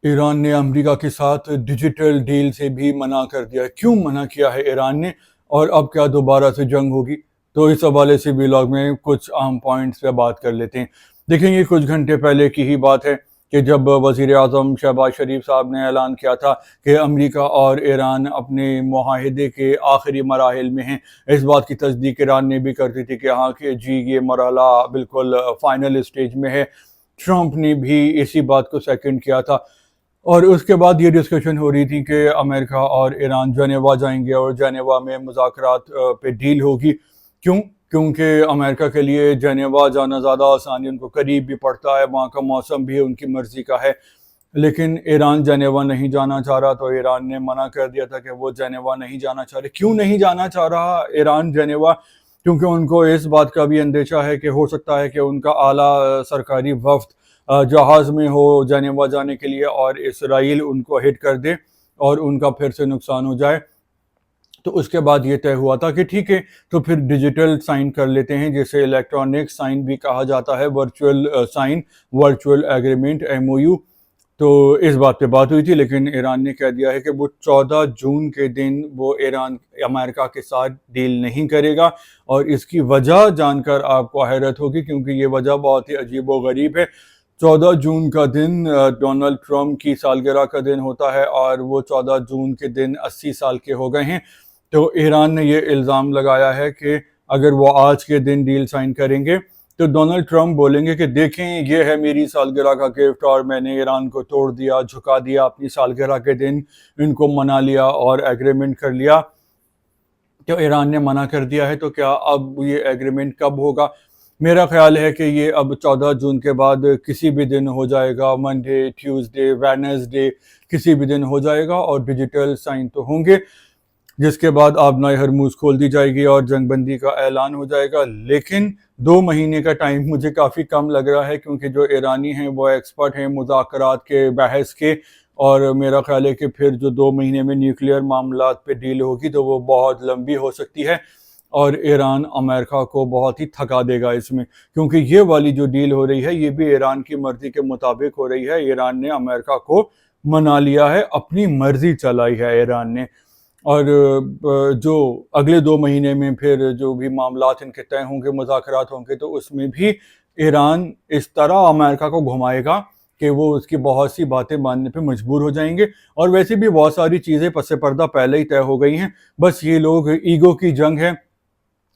ایران نے امریکہ کے ساتھ ڈیجیٹل ڈیل سے بھی منع کر دیا ہے۔ کیوں منع کیا ہے ایران نے، اور اب کیا دوبارہ سے جنگ ہوگی؟ تو اس حوالے سے ولاگ میں کچھ اہم پوائنٹس پہ بات کر لیتے ہیں۔ دیکھیں، یہ کچھ گھنٹے پہلے کی ہی بات ہے کہ جب وزیر اعظم شہباز شریف صاحب نے اعلان کیا تھا کہ امریکہ اور ایران اپنے معاہدے کے آخری مراحل میں ہیں۔ اس بات کی تصدیق ایران نے بھی کر دی تھی کہ ہاں کہ جی یہ مرحلہ بالکل فائنل اسٹیج میں ہے۔ ٹرمپ نے بھی اسی بات کو سیکنڈ کیا تھا، اور اس کے بعد یہ ڈسکشن ہو رہی تھی کہ امریکہ اور ایران جنیوا جائیں گے اور جنیوا میں مذاکرات پہ ڈیل ہوگی۔ کیونکہ امریکہ کے لیے جنیوا جانا زیادہ آسان ہے، ان کو قریب بھی پڑتا ہے، وہاں کا موسم بھی ان کی مرضی کا ہے۔ لیکن ایران جنیوا نہیں جانا چاہ رہا، تو ایران نے منع کر دیا تھا کہ وہ جنیوا نہیں جانا چاہ رہے۔ کیوں نہیں جانا چاہ رہا ایران جنیوا؟ کیونکہ ان کو اس بات کا بھی اندیشہ ہے کہ ہو سکتا ہے کہ ان کا اعلیٰ سرکاری وفد جہاز میں ہو جنیوا جانے کے لیے، اور اسرائیل ان کو ہٹ کر دے اور ان کا پھر سے نقصان ہو جائے۔ تو اس کے بعد یہ طے ہوا تھا کہ ٹھیک ہے، تو پھر ڈیجیٹل سائن کر لیتے ہیں، جسے الیکٹرانک سائن بھی کہا جاتا ہے، virtual sign, virtual agreement, MOU۔ تو اس بات پہ بات ہوئی تھی، لیکن ایران نے کہہ دیا ہے کہ وہ 14 جون کے دن وہ ایران امریکہ کے ساتھ ڈیل نہیں کرے گا، اور اس کی وجہ جان کر آپ کو حیرت ہوگی، کیونکہ یہ وجہ بہت ہی عجیب و غریب ہے۔ 14 جون کا دن ڈونلڈ ٹرمپ کی سالگرہ کا دن ہوتا ہے، اور وہ 14 جون کے دن 80 سال کے ہو گئے ہیں۔ تو ایران نے یہ الزام لگایا ہے کہ اگر وہ آج کے دن ڈیل سائن کریں گے تو ڈونلڈ ٹرمپ بولیں گے کہ دیکھیں یہ ہے میری سالگرہ کا گفٹ، اور میں نے ایران کو توڑ دیا، جھکا دیا، اپنی سالگرہ کے دن ان کو منا لیا اور ایگریمنٹ کر لیا۔ تو ایران نے منع کر دیا ہے، تو کیا اب یہ ایگریمنٹ کب ہوگا؟ میرا خیال ہے کہ یہ اب 14 جون کے بعد کسی بھی دن ہو جائے گا، منڈے، ٹیوزڈے، ویڈنسڈے، کسی بھی دن ہو جائے گا، اور ڈیجیٹل سائن تو ہوں گے، جس کے بعد آبنائے ہرموز کھول دی جائے گی اور جنگ بندی کا اعلان ہو جائے گا۔ لیکن 2 مہینے کا ٹائم مجھے کافی کم لگ رہا ہے، کیونکہ جو ایرانی ہیں وہ ایکسپرٹ ہیں مذاکرات کے، بحث کے، اور میرا خیال ہے کہ پھر جو 2 مہینے میں نیوکلیئر معاملات پہ ڈیل ہوگی تو وہ بہت لمبی ہو سکتی ہے، اور ایران امریکہ کو بہت ہی تھکا دے گا اس میں، کیونکہ یہ والی جو ڈیل ہو رہی ہے یہ بھی ایران کی مرضی کے مطابق ہو رہی ہے۔ ایران نے امریکہ کو منا لیا ہے، اپنی مرضی چلائی ہے ایران نے، اور جو اگلے 2 مہینے میں پھر جو بھی معاملات ان کے طے ہوں گے، مذاکرات ہوں گے، تو اس میں بھی ایران اس طرح امریکہ کو گھمائے گا کہ وہ اس کی بہت سی باتیں ماننے پہ مجبور ہو جائیں گے۔ اور ویسے بھی بہت ساری چیزیں پس پردہ پہلے ہی طے ہو گئی ہیں، بس یہ لوگ ایگو کی جنگ ہے،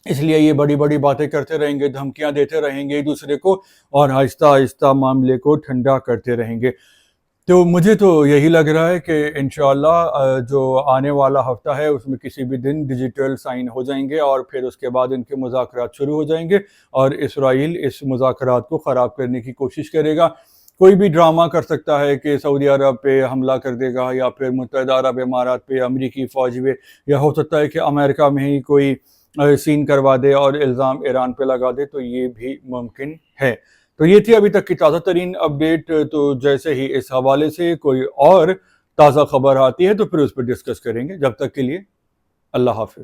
اس لیے یہ بڑی بڑی باتیں کرتے رہیں گے، دھمکیاں دیتے رہیں گے ایک دوسرے کو، اور آہستہ آہستہ معاملے کو ٹھنڈا کرتے رہیں گے۔ تو مجھے تو یہی لگ رہا ہے کہ انشاءاللہ جو آنے والا ہفتہ ہے اس میں کسی بھی دن ڈیجیٹل سائن ہو جائیں گے، اور پھر اس کے بعد ان کے مذاکرات شروع ہو جائیں گے، اور اسرائیل اس مذاکرات کو خراب کرنے کی کوشش کرے گا۔ کوئی بھی ڈرامہ کر سکتا ہے کہ سعودی عرب پہ حملہ کر دے گا، یا پھر متحدہ عرب امارات پہ امریکی فوج پہ، یا ہو سکتا ہے کہ امریکہ میں ہی کوئی سین کروا دے اور الزام ایران پہ لگا دے، تو یہ بھی ممکن ہے۔ تو یہ تھی ابھی تک کی تازہ ترین اپڈیٹ۔ تو جیسے ہی اس حوالے سے کوئی اور تازہ خبر آتی ہے تو پھر اس پہ ڈسکس کریں گے۔ جب تک کے لیے اللہ حافظ۔